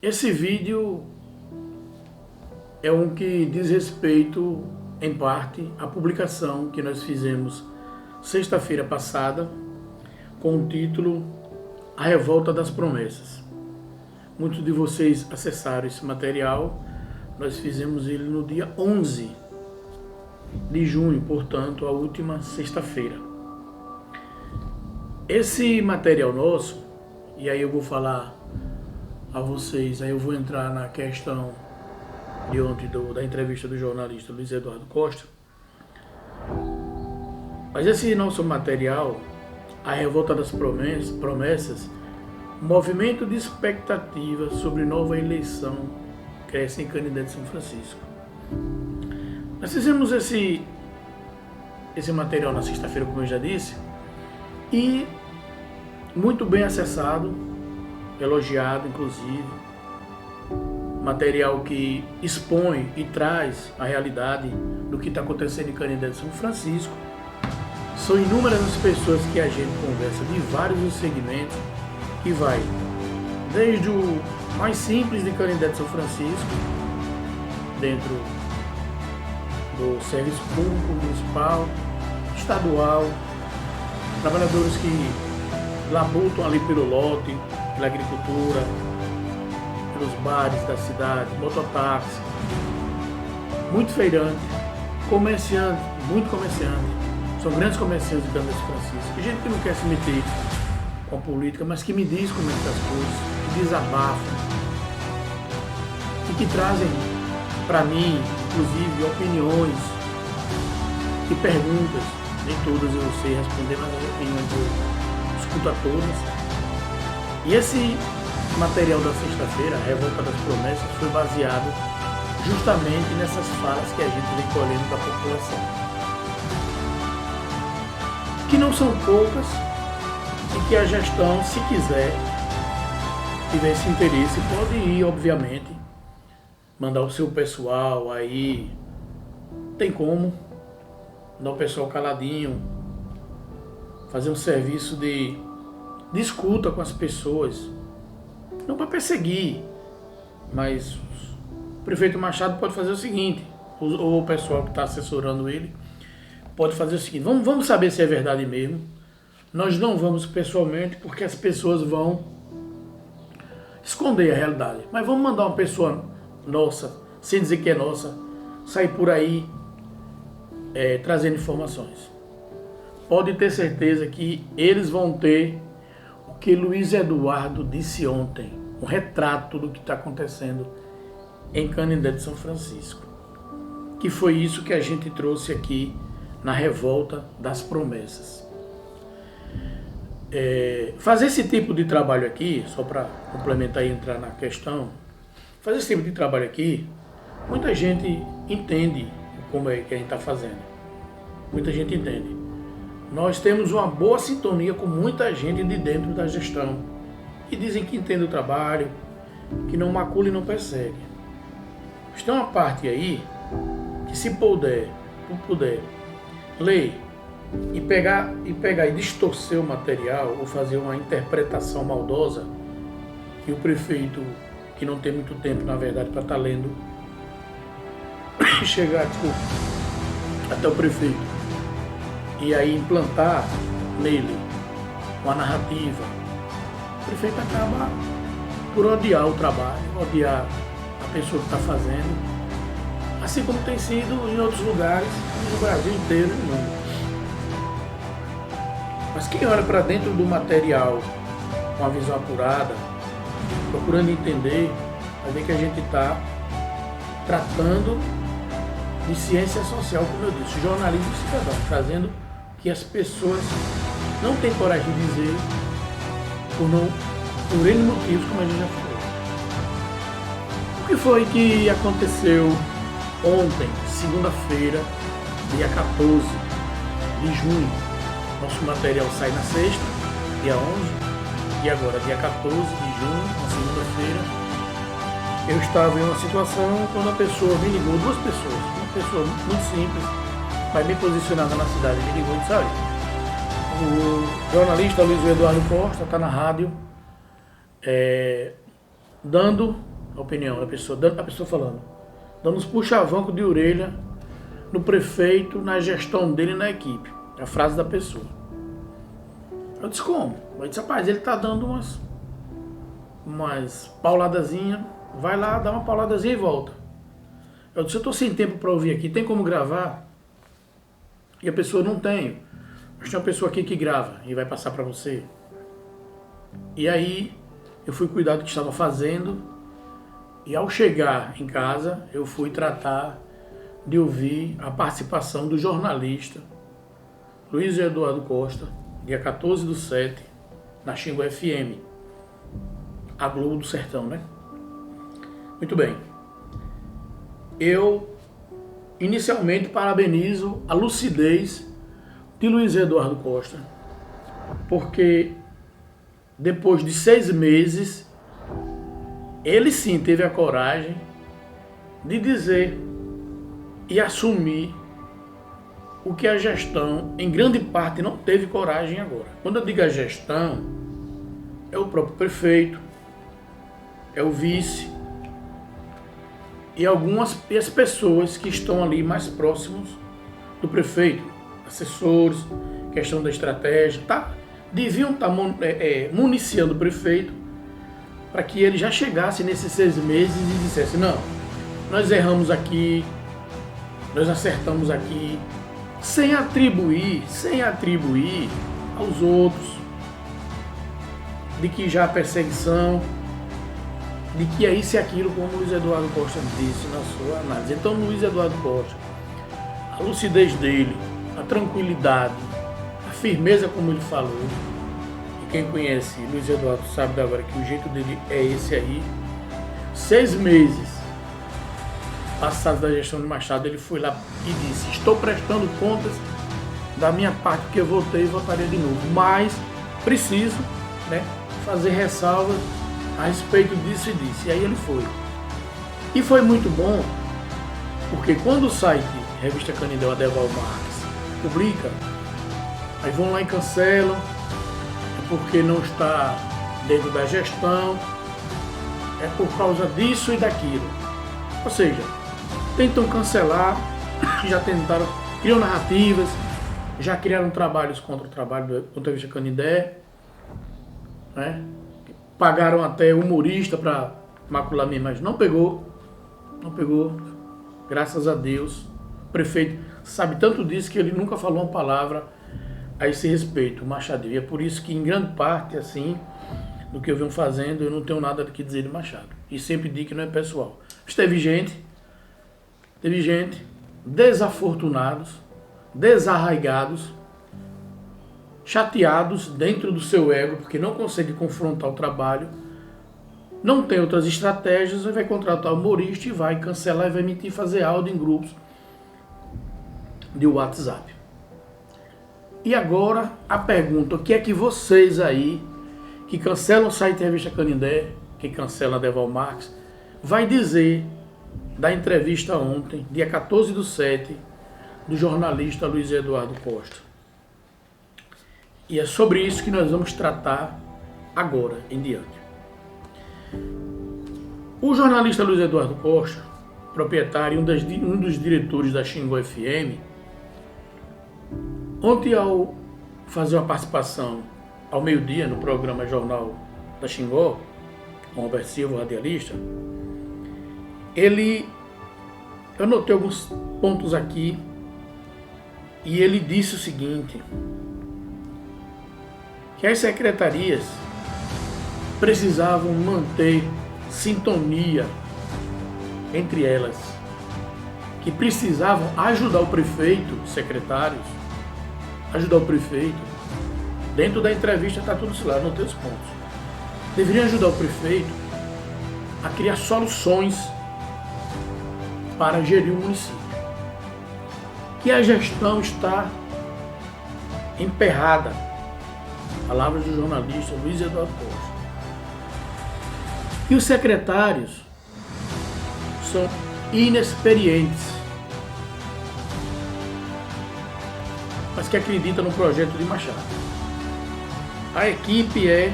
Esse vídeo é um que diz respeito, em parte, à publicação que nós fizemos sexta-feira passada, com o título A Revolta das Promessas. Muitos de vocês acessaram esse material, nós fizemos ele no dia 11 de junho, portanto, a última sexta-feira. Esse material nosso, e aí eu vou falar a vocês, aí eu vou entrar na questão de ontem da entrevista do jornalista Luiz Eduardo Costa. Mas esse nosso material, A Revolta das Promessas, movimento de expectativa sobre nova eleição cresce em Canindé de São Francisco. Nós fizemos esse material na sexta-feira, como eu já disse, e muito bem acessado, elogiado inclusive, material que expõe e traz a realidade do que está acontecendo em Canindé de São Francisco. São inúmeras as pessoas que a gente conversa de vários segmentos, que vai desde o mais simples de Canindé de São Francisco, dentro do serviço público, municipal, estadual, trabalhadores que labutam ali pelo lote, pela agricultura, pelos bares da cidade, mototáxi, muito feirante, comerciante, muito comerciante, são grandes comerciantes de Canindé de São Francisco, e gente que não quer se meter com a política, mas que me diz como é que tá as coisas, que desabafam e que trazem para mim, inclusive, opiniões e perguntas. Nem todas eu sei responder, mas as opiniões eu escuto a todas. E esse material da sexta-feira, A Revolta das Promessas, foi baseado justamente nessas falas que a gente vem colhendo da população, que não são poucas, e que a gestão, se quiser, tiver esse interesse, pode ir, obviamente, mandar o seu pessoal aí, tem como, mandar o pessoal caladinho, fazer um serviço de escuta com as pessoas, não para perseguir, mas o prefeito Machado pode fazer o seguinte, ou o pessoal que está assessorando ele, pode fazer o seguinte, vamos saber se é verdade mesmo. Nós não vamos pessoalmente, porque as pessoas vão esconder a realidade. Mas vamos mandar uma pessoa nossa, sem dizer que é nossa, sair por aí trazendo informações. Pode ter certeza que eles vão ter o que Luiz Eduardo disse ontem, um retrato do que está acontecendo em Canindé de São Francisco. Que foi isso que a gente trouxe aqui na Revolta das Promessas. Fazer esse tipo de trabalho aqui, só para complementar e entrar na questão, fazer esse tipo de trabalho aqui, muita gente entende como é que a gente está fazendo. Muita gente entende. Nós temos uma boa sintonia com muita gente de dentro da gestão, que dizem que entende o trabalho, que não macula e não persegue. Mas tem uma parte aí que, se puder, ler e pegar e distorcer o material ou fazer uma interpretação maldosa, que o prefeito, que não tem muito tempo na verdade para estar lendo, chegar até o prefeito e aí implantar nele uma narrativa, o prefeito acaba por odiar o trabalho, odiar a pessoa que está fazendo, assim como tem sido em outros lugares, no Brasil inteiro e no mundo. Mas quem olha para dentro do material com a visão apurada, procurando entender, vai ver que a gente está tratando de ciência social, como eu disse, jornalismo cidadão, trazendo que as pessoas não têm coragem de dizer por N motivos, como a gente já falou. O que foi que aconteceu ontem, segunda-feira, dia 14 de junho? Nosso material sai na sexta, dia 11, e agora, dia 14 de junho, na segunda-feira, eu estava em uma situação quando a pessoa me ligou, duas pessoas, uma pessoa muito simples, mas bem posicionada na cidade, me ligou e disse: olha, o jornalista Luiz Eduardo Costa está na rádio dando a opinião da pessoa, a pessoa falando, dando uns puxa-vanco de orelha no prefeito, na gestão dele e na equipe. É a frase da pessoa. Eu disse, como? Eu disse, rapaz, ele tá dando umas pauladazinhas, vai lá, dá uma pauladazinha e volta. Eu disse, eu tô sem tempo para ouvir aqui, tem como gravar? E a pessoa, não tem. Mas tem uma pessoa aqui que grava e vai passar para você. E aí eu fui cuidar do que estava fazendo e ao chegar em casa eu fui tratar de ouvir a participação do jornalista Luiz Eduardo Costa, dia 14/7, na Xingu FM, a Globo do Sertão, né? Muito bem. Eu inicialmente parabenizo a lucidez de Luiz Eduardo Costa, porque depois de 6 meses, ele sim teve a coragem de dizer e assumir o que a gestão, em grande parte, não teve coragem agora. Quando eu digo a gestão, é o próprio prefeito, é o vice e as pessoas que estão ali mais próximos do prefeito, assessores, questão da estratégia, deviam estar municiando o prefeito para que ele já chegasse nesses 6 meses e dissesse, não, nós erramos aqui, nós acertamos aqui, sem atribuir aos outros de que já há perseguição, de que é isso e aquilo, como o Luiz Eduardo Costa disse na sua análise. Então, Luiz Eduardo Costa, a lucidez dele, a tranquilidade, a firmeza como ele falou, e quem conhece Luiz Eduardo sabe agora que o jeito dele é esse aí. 6 meses passados da gestão de Machado, ele foi lá e disse, estou prestando contas da minha parte, porque eu voltei e votaria de novo, mas preciso, né, fazer ressalvas a respeito disso e disso. E aí ele foi. E foi muito bom, porque quando o site Revista Canindé, Adeval Marques, publica, aí vão lá e cancelam, é porque não está dentro da gestão, é por causa disso e daquilo. Ou seja, tentam cancelar, já tentaram, criam narrativas, já criaram trabalhos contra o trabalho contra a Revista Canindé, né? Pagaram até humorista para macular minha imagem. Não pegou, graças a Deus. O prefeito sabe tanto disso que ele nunca falou uma palavra a esse respeito, o Machado. E é por isso que, em grande parte, assim, do que eu venho fazendo, eu não tenho nada que dizer de Machado. E sempre digo que não é pessoal. Mas teve gente desafortunados, desarraigados, chateados dentro do seu ego, porque não consegue confrontar o trabalho, não tem outras estratégias, vai contratar humorista e vai cancelar e vai mentir, fazer áudio em grupos de WhatsApp. E agora a pergunta, o que é que vocês aí, que cancelam o site Revista Canindé, que cancelam a Adeval Marques, vai dizer da entrevista ontem, dia 14/7, do jornalista Luiz Eduardo Costa? E é sobre isso que nós vamos tratar agora em diante. O jornalista Luiz Eduardo Costa, proprietário e um dos diretores da Xingu FM, ontem, ao fazer uma participação ao meio-dia no programa Jornal da Xingu, com Roberto Silva, radialista, eu notei alguns pontos aqui e ele disse o seguinte, que as secretarias precisavam manter sintonia entre elas, que precisavam ajudar o prefeito, secretários, ajudar o prefeito. Dentro da entrevista está tudo isso lá, anotei os pontos. Deveriam ajudar o prefeito a criar soluções para gerir o município. Que a gestão está emperrada. Palavras do jornalista Luiz Eduardo Costa. E os secretários são inexperientes, mas que acreditam no projeto de Machado. A equipe é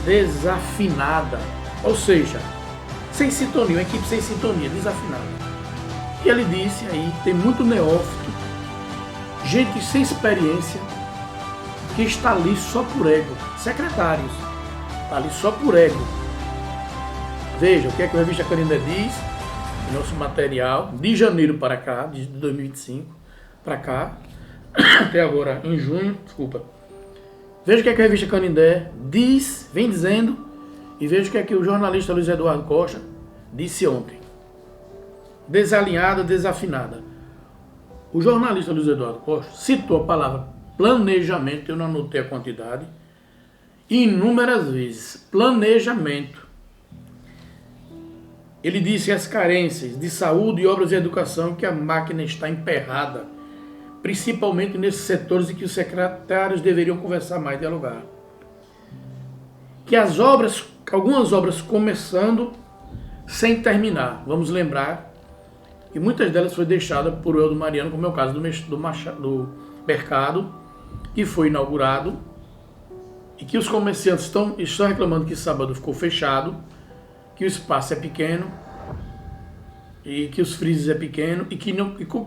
desafinada, Ou seja, sem sintonia, uma equipe sem sintonia, desafinada. E ele disse aí, tem muito neófito, gente sem experiência, que está ali só por ego, secretários, está ali só por ego. Veja o que é que a revista Canindé diz, em nosso material, de janeiro para cá, de 2025 para cá, até agora em junho, desculpa. Veja o que é que a revista Canindé diz, vem dizendo, e veja o que é que o jornalista Luiz Eduardo Costa disse ontem. Desalinhada, desafinada. O jornalista Luiz Eduardo Costa citou a palavra planejamento, eu não anotei a quantidade, inúmeras vezes. Planejamento. Ele disse as carências de saúde, obras e educação, que a máquina está emperrada, principalmente nesses setores em que os secretários deveriam conversar mais, dialogar. Que as obras, algumas obras começando sem terminar. Vamos lembrar que muitas delas foi deixada por Eldo Mariano, como é o caso do mercado, que foi inaugurado, e que os comerciantes estão reclamando que sábado ficou fechado, que o espaço é pequeno, e que os freezes é pequeno, e que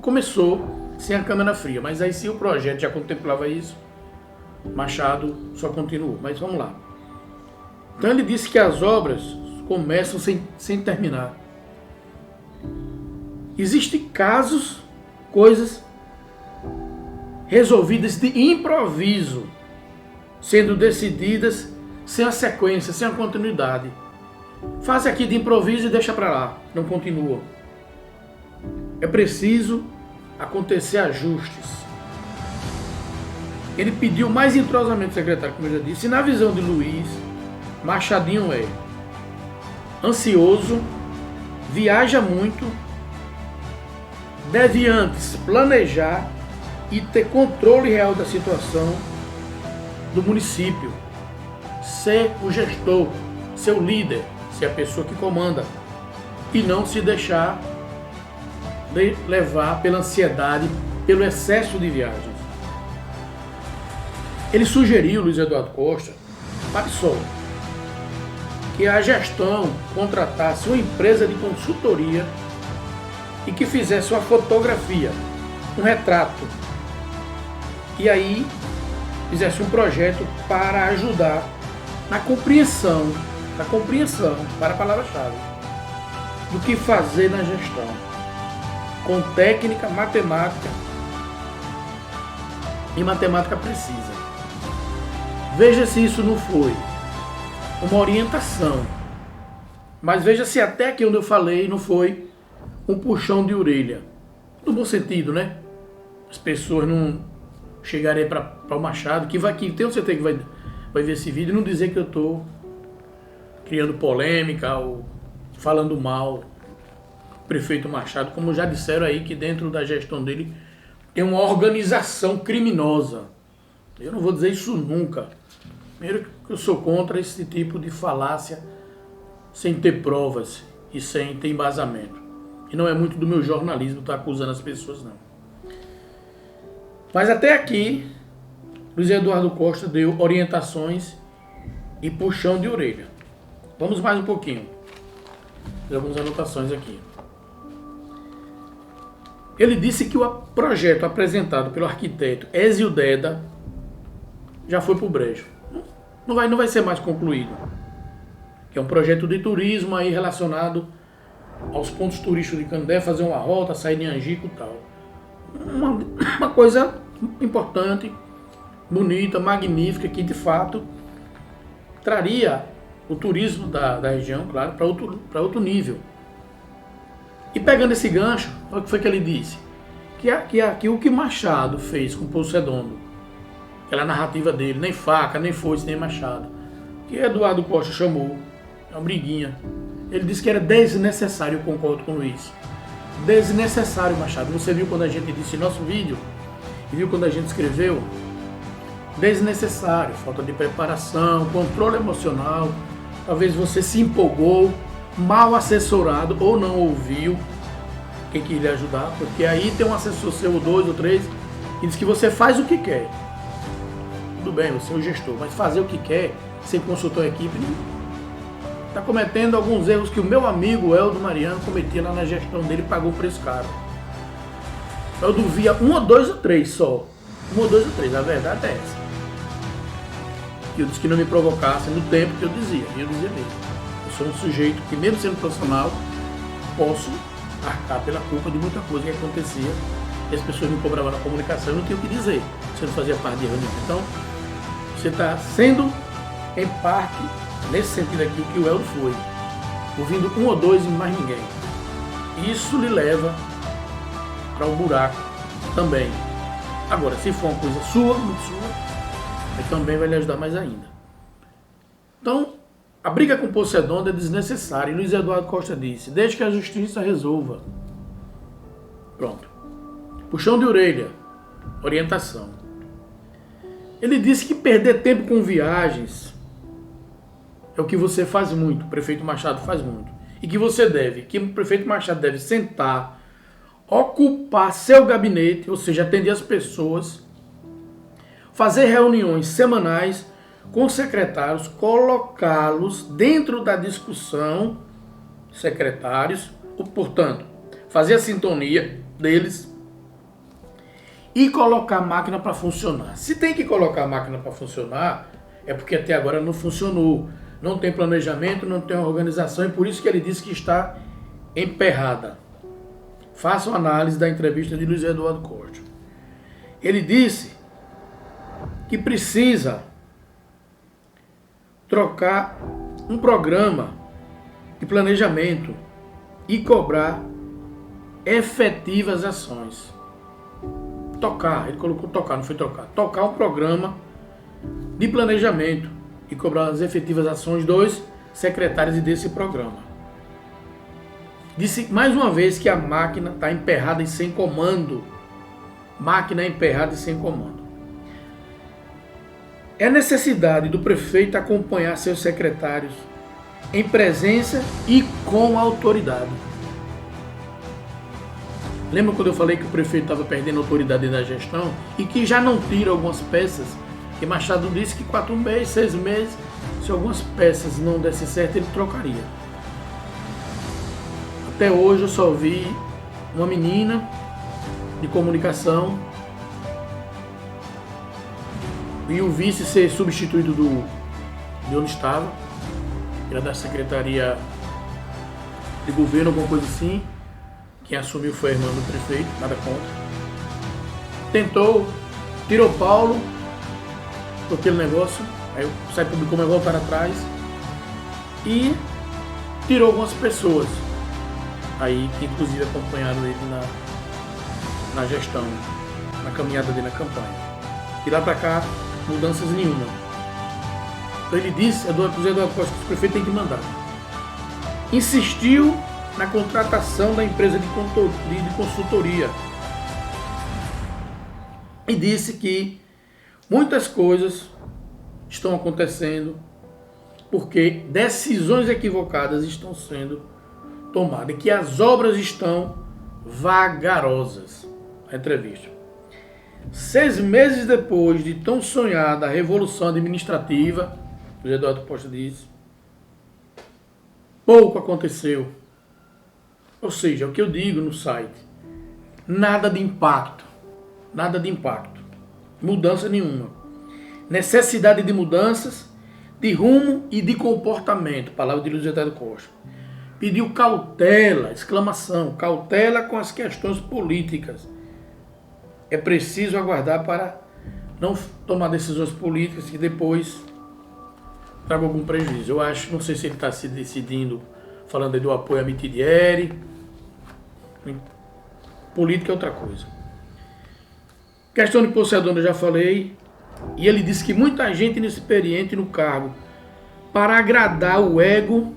começou sem a câmera fria. Mas aí, se o projeto já contemplava isso, Machado só continuou. Mas vamos lá. Então ele disse que as obras começam sem terminar. Existem casos, coisas resolvidas de improviso, sendo decididas sem a sequência, sem a continuidade. Faz aqui de improviso e deixa para lá, não continua. É preciso acontecer ajustes. Ele pediu mais entrosamento, secretário, como eu já disse, e na visão de Luiz, Machadinho é ansioso, viaja muito, deve antes planejar e ter controle real da situação do município, ser o gestor, ser o líder, ser a pessoa que comanda, e não se deixar levar pela ansiedade, pelo excesso de viagens. Ele sugeriu, Luiz Eduardo Costa, PAPSOL, que a gestão contratasse uma empresa de consultoria e que fizesse uma fotografia, um retrato, e aí fizesse um projeto para ajudar na compreensão, para a palavra-chave, do que fazer na gestão, com técnica, matemática e matemática precisa. Veja se isso não foi uma orientação, mas veja se até aqui onde eu falei não foi um puxão de orelha, no bom sentido, né? As pessoas não chegarem para o Machado, que tenho certeza que vai ver esse vídeo, e não dizer que eu estou criando polêmica ou falando mal do prefeito Machado, como já disseram aí que dentro da gestão dele tem uma organização criminosa. Eu não vou dizer isso nunca. Primeiro que eu sou contra esse tipo de falácia sem ter provas e sem ter embasamento. E não é muito do meu jornalismo estar acusando as pessoas, não. Mas até aqui, Luiz Eduardo Costa deu orientações e puxão de orelha. Vamos mais um pouquinho. Fiz algumas anotações aqui. Ele disse que o projeto apresentado pelo arquiteto Ezio Deda já foi para o brejo. Não vai ser mais concluído. Que é um projeto de turismo aí relacionado aos pontos turísticos de Canindé, fazer uma rota, sair de Angico e tal. Uma coisa importante, bonita, magnífica, que de fato traria o turismo da região, claro, para outro nível. E pegando esse gancho, olha o que foi que ele disse. Que o que Machado fez com o Poço Redondo, aquela narrativa dele, nem faca, nem foice, nem machado, que Eduardo Costa chamou, é uma briguinha. Ele disse que era desnecessário, eu concordo com o Luiz. Desnecessário, Machado. Você viu quando a gente disse nosso vídeo? E viu quando a gente escreveu? Desnecessário, falta de preparação, controle emocional. Talvez você se empolgou, mal assessorado ou não ouviu quem queria lhe ajudar, porque aí tem um assessor seu, 2 ou 3, e diz que você faz o que quer. Tudo bem, você é o gestor, mas fazer o que quer, sem consultar a equipe, está cometendo alguns erros que o meu amigo Eldo Mariano cometia lá na gestão dele e pagou o preço caro. Eldo via 1 ou 2 ou 3 só. 1 ou 2 ou 3, a verdade é essa. E eu disse que não me provocasse no tempo que eu dizia. E eu dizia mesmo. Eu sou um sujeito que, mesmo sendo profissional, posso arcar pela culpa de muita coisa que acontecia. E as pessoas me cobravam na comunicação e não tinha o que dizer. Você não fazia parte de reunião. Então, você está sendo, em parte, nesse sentido aqui, o que o Eldo foi. Ouvindo 1 ou 2 e mais ninguém. Isso lhe leva para o buraco também. Agora, se for uma coisa sua, muito sua, aí também vai lhe ajudar mais ainda. Então, a briga com Poço Redondo é desnecessária. E Luiz Eduardo Costa disse, deixe que a justiça resolva. Pronto. Puxão de orelha. Orientação. Ele disse que perder tempo com viagens é o que você faz muito, o prefeito Machado faz muito. E que você deve, que o prefeito Machado deve sentar, ocupar seu gabinete, ou seja, atender as pessoas, fazer reuniões semanais com secretários, colocá-los dentro da discussão, secretários, portanto, fazer a sintonia deles e colocar a máquina para funcionar. Se tem que colocar a máquina para funcionar, é porque até agora não funcionou. Não tem planejamento, não tem organização, e por isso que ele disse que está emperrada. Façam análise da entrevista de Luiz Eduardo Costa. Ele disse que precisa trocar um programa de planejamento e cobrar efetivas ações. Tocar, ele colocou tocar, não foi trocar. Tocar um programa de planejamento e cobrar as efetivas ações dos secretários desse programa. Disse mais uma vez que a máquina está emperrada e sem comando. Máquina emperrada e sem comando. É necessidade do prefeito acompanhar seus secretários em presença e com autoridade. Lembra quando eu falei que o prefeito estava perdendo autoridade na gestão e que já não tira algumas peças? Que Machado disse que 4 meses, 6 meses, se algumas peças não dessem certo, ele trocaria. Até hoje eu só vi uma menina de comunicação e o vice ser substituído de onde estava. Era da Secretaria de Governo, alguma coisa assim. Quem assumiu foi a irmã do prefeito, nada contra. Tentou, tirou Paulo, por aquele negócio, aí o site publicou, mas voltaram atrás. E tirou algumas pessoas, aí que inclusive acompanharam ele na gestão, na caminhada dele na campanha. E lá pra cá, mudanças nenhuma. Então ele disse, Eduardo Costa, que o prefeito tem que mandar. Insistiu na contratação da empresa de consultoria. E disse que muitas coisas estão acontecendo porque decisões equivocadas estão sendo tomadas e que as obras estão vagarosas. A entrevista. 6 meses depois de tão sonhada a revolução administrativa, o Eduardo Costa disse, pouco aconteceu. Ou seja, o que eu digo no site, nada de impacto, mudança nenhuma. Necessidade de mudanças, de rumo e de comportamento, palavra de Luiz Eduardo Costa. Pediu cautela, exclamação, cautela com as questões políticas. É preciso aguardar para não tomar decisões políticas que depois tragam algum prejuízo. Eu acho, não sei se ele está se decidindo, falando aí do apoio a Mitidieri. Política é outra coisa. Questão de Poço Redondo eu já falei. E ele disse que muita gente inexperiente no cargo para agradar o ego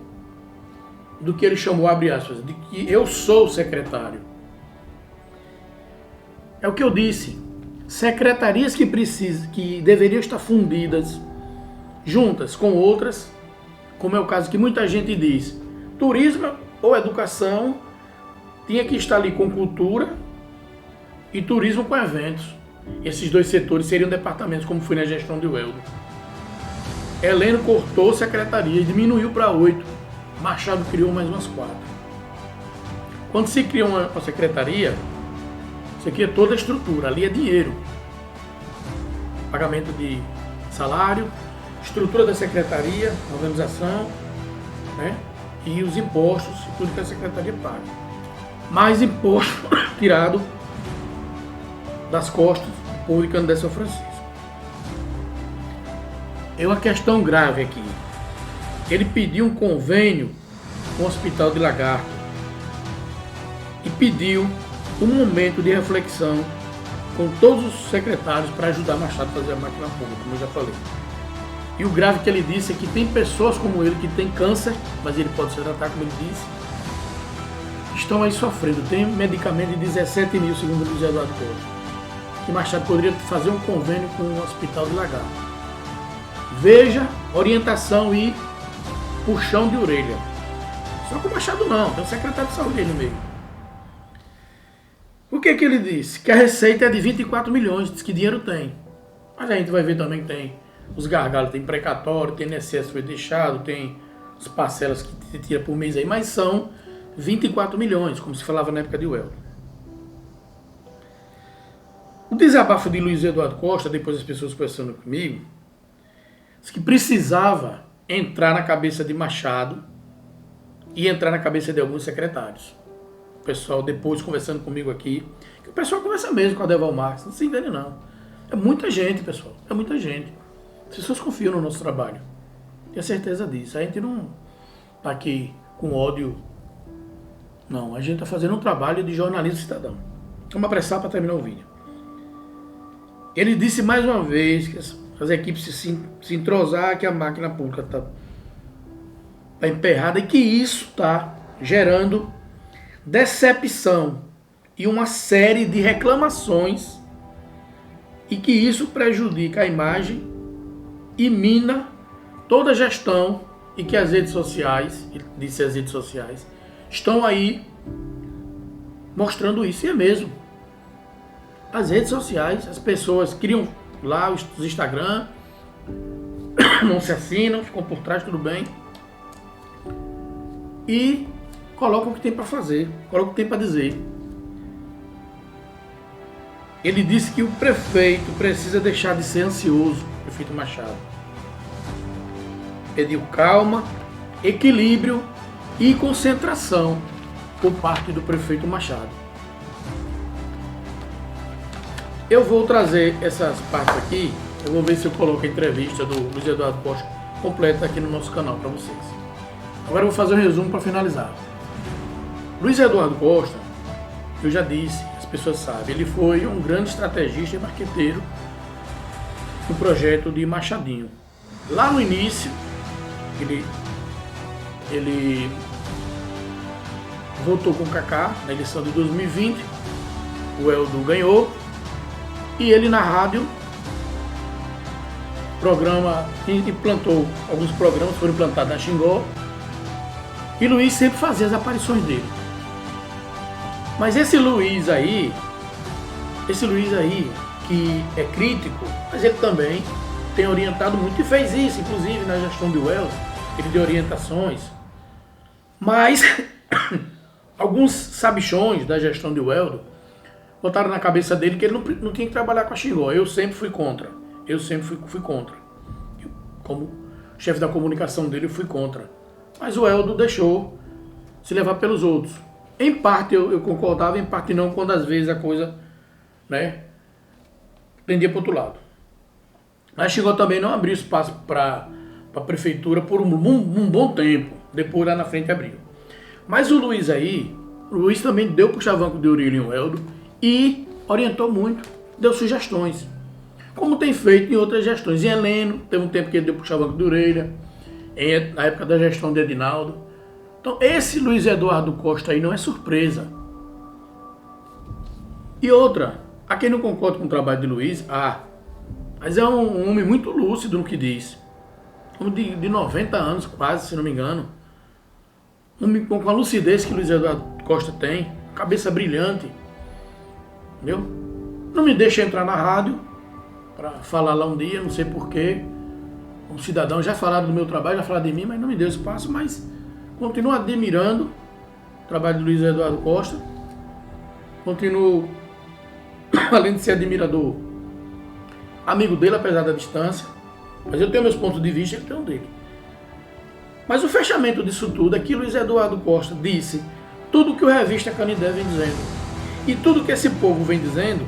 do que ele chamou, abre aspas, de que eu sou o secretário. É o que eu disse. Secretarias que deveriam estar fundidas juntas com outras, como é o caso que muita gente diz, turismo ou educação tinha que estar ali com cultura e turismo com eventos. Esses 2 setores seriam departamentos, como foi na gestão de Eldo. Heleno cortou secretaria e diminuiu para 8. Machado criou mais umas 4. Quando se cria uma secretaria, você cria toda a estrutura, ali é dinheiro. Pagamento de salário, estrutura da secretaria, organização, né? E os impostos, tudo que a secretaria paga. Mais imposto tirado das costas do povo de Canindé São Francisco. É uma questão grave aqui. Ele pediu um convênio com o Hospital de Lagarto e pediu um momento de reflexão com todos os secretários para ajudar Machado a fazer a máquina pública, como eu já falei. E o grave que ele disse é que tem pessoas como ele que tem câncer, mas ele pode se tratar, como ele disse, estão aí sofrendo. Tem medicamento de 17 mil, segundo o Luiz Eduardo Costa, que Machado poderia fazer um convênio com o Hospital de Lagarto. Veja, orientação e puxão de orelha. Só com o Machado não, tem o secretário de saúde aí no meio. O que ele disse? Que a receita é de 24 milhões, diz que dinheiro tem. Mas a gente vai ver também que tem os gargalos, tem precatório, tem INSS foi deixado, tem as parcelas que se tira por mês aí, mas são 24 milhões, como se falava na época de Weldo. O desabafo de Luiz Eduardo Costa, depois as pessoas conversando comigo, disse que precisava entrar na cabeça de Machado e entrar na cabeça de alguns secretários. O pessoal depois conversando comigo aqui, que o pessoal conversa mesmo com a Deval Marques, não se engane não. É muita gente, pessoal, é muita gente. As pessoas confiam no nosso trabalho. Tenho certeza disso. A gente não está aqui com ódio. Não, a gente está fazendo um trabalho de jornalismo cidadão. Vamos apressar para terminar o vídeo. Ele disse mais uma vez que as equipes se entrosar, que a máquina pública está emperrada e que isso está gerando decepção e uma série de reclamações e que isso prejudica a imagem e mina toda a gestão e que as redes sociais, disse as redes sociais, estão aí mostrando isso. E é mesmo. As redes sociais, as pessoas criam lá os Instagram, não se assinam, ficam por trás, tudo bem, e colocam o que tem para fazer, colocam o que tem para dizer. Ele disse que o prefeito precisa deixar de ser ansioso, o prefeito Machado. Pediu calma, equilíbrio e concentração por parte do prefeito Machado. Eu vou trazer essas partes aqui, eu vou ver se eu coloco a entrevista do Luiz Eduardo Costa completa aqui no nosso canal para vocês. Agora eu vou fazer um resumo para finalizar. Luiz Eduardo Costa, eu já disse, as pessoas sabem, ele foi um grande estrategista e marqueteiro no projeto de Machadinho. Lá no início, ele votou com o Kaká na eleição de 2020, o Weldo ganhou, e ele na rádio implantou alguns programas, foram implantados na Xingó, e Luiz sempre fazia as aparições dele. Mas esse Luiz aí, que é crítico, mas ele também tem orientado muito e fez isso, inclusive na gestão do Weldo, ele deu orientações. Mas alguns sabichões da gestão de Weldo botaram na cabeça dele que ele não tinha que trabalhar com a Xingó. Eu sempre fui contra. Como chefe da comunicação dele, eu fui contra. Mas o Weldo deixou se levar pelos outros. Em parte eu concordava, em parte não, quando às vezes a coisa, né, pendia para o outro lado. Mas Xingó também não abriu espaço para a prefeitura por um bom tempo. Depois lá na frente abriu. Mas o Luiz também deu puxa-vanco de orelha em Weldo e orientou muito, deu sugestões. Como tem feito em outras gestões. Em Heleno, teve um tempo que ele deu puxa-vanco de orelha, na época da gestão de Edinaldo. Então esse Luiz Eduardo Costa aí não é surpresa. E outra, a quem não concorda com o trabalho de Luiz, mas é um homem muito lúcido no que diz. Um homem de 90 anos quase, se não me engano. Um homem com a lucidez que Luiz Eduardo Costa tem, cabeça brilhante. Entendeu? Não me deixa entrar na rádio para falar lá um dia, não sei porquê. Um cidadão já falaram do meu trabalho, já falaram de mim, mas não me deu espaço, mas continuo admirando o trabalho do Luiz Eduardo Costa, continuo, além de ser admirador, amigo dele, apesar da distância, mas eu tenho meus pontos de vista e ele tem um dele. Mas o fechamento disso tudo é que Luiz Eduardo Costa disse tudo que o Revista Canindé vem dizendo. E tudo que esse povo vem dizendo,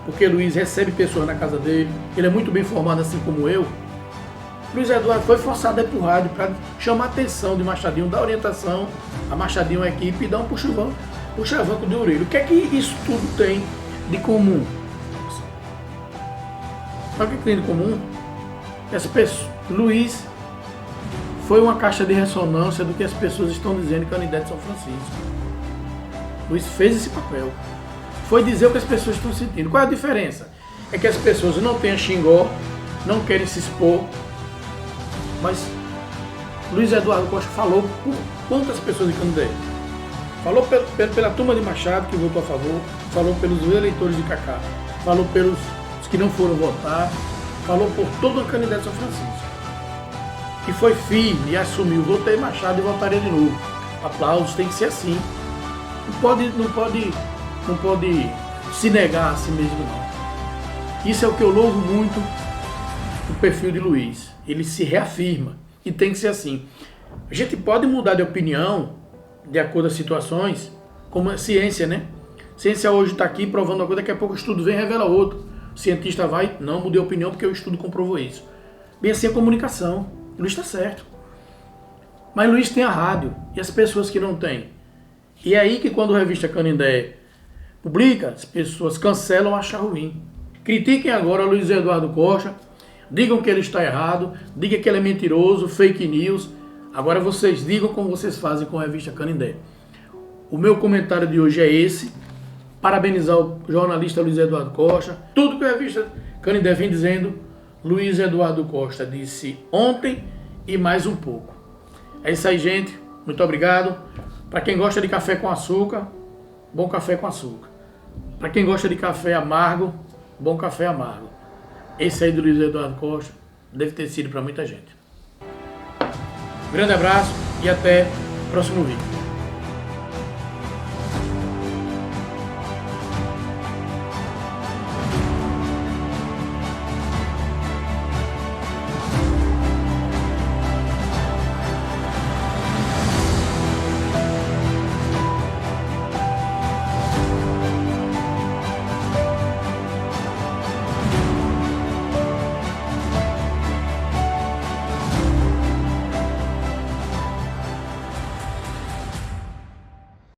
porque Luiz recebe pessoas na casa dele, ele é muito bem formado assim como eu, Luiz Eduardo foi forçado a ir para o rádio para chamar a atenção de Machadinho, dar orientação a Machadinho, a equipe, e dar um puxa-vanco de orelha. O que é que isso tudo tem de comum? Sabe o que tem de comum? Essa pessoa, Luiz foi uma caixa de ressonância do que as pessoas estão dizendo em Canindé de São Francisco. Luiz fez esse papel. Foi dizer o que as pessoas estão sentindo. Qual é a diferença? É que as pessoas não têm a xingó, não querem se expor, mas Luiz Eduardo Costa falou por quantas pessoas de Canindé? Falou pela turma de Machado, que votou a favor, falou pelos eleitores de Cacá, falou pelos que não foram votar, falou por todo o Canindé de São Francisco. E foi firme e assumiu, votei Machado e votaria de novo. Aplausos, tem que ser assim. Não pode se negar a si mesmo, não. Isso é o que eu louvo muito do perfil de Luiz. Ele se reafirma e tem que ser assim. A gente pode mudar de opinião de acordo com as situações, como a ciência, né? A ciência hoje está aqui provando uma coisa, daqui a pouco o estudo vem e revela outro. O cientista vai, não mudei a opinião porque o estudo comprovou isso. Bem assim a comunicação. Luiz está certo. Mas Luiz tem a rádio e as pessoas que não têm. E é aí que quando a Revista Canindé publica, as pessoas cancelam, acham ruim. Critiquem agora Luiz Eduardo Costa, digam que ele está errado, digam que ele é mentiroso, fake news. Agora vocês digam como vocês fazem com a Revista Canindé. O meu comentário de hoje é esse. Parabenizar o jornalista Luiz Eduardo Costa. Tudo que a Revista Canindé vem dizendo, Luiz Eduardo Costa disse ontem e mais um pouco. É isso aí, gente. Muito obrigado. Para quem gosta de café com açúcar, bom café com açúcar. Para quem gosta de café amargo, bom café amargo. Esse aí do Luiz Eduardo Costa deve ter sido para muita gente. Grande abraço e até o próximo vídeo.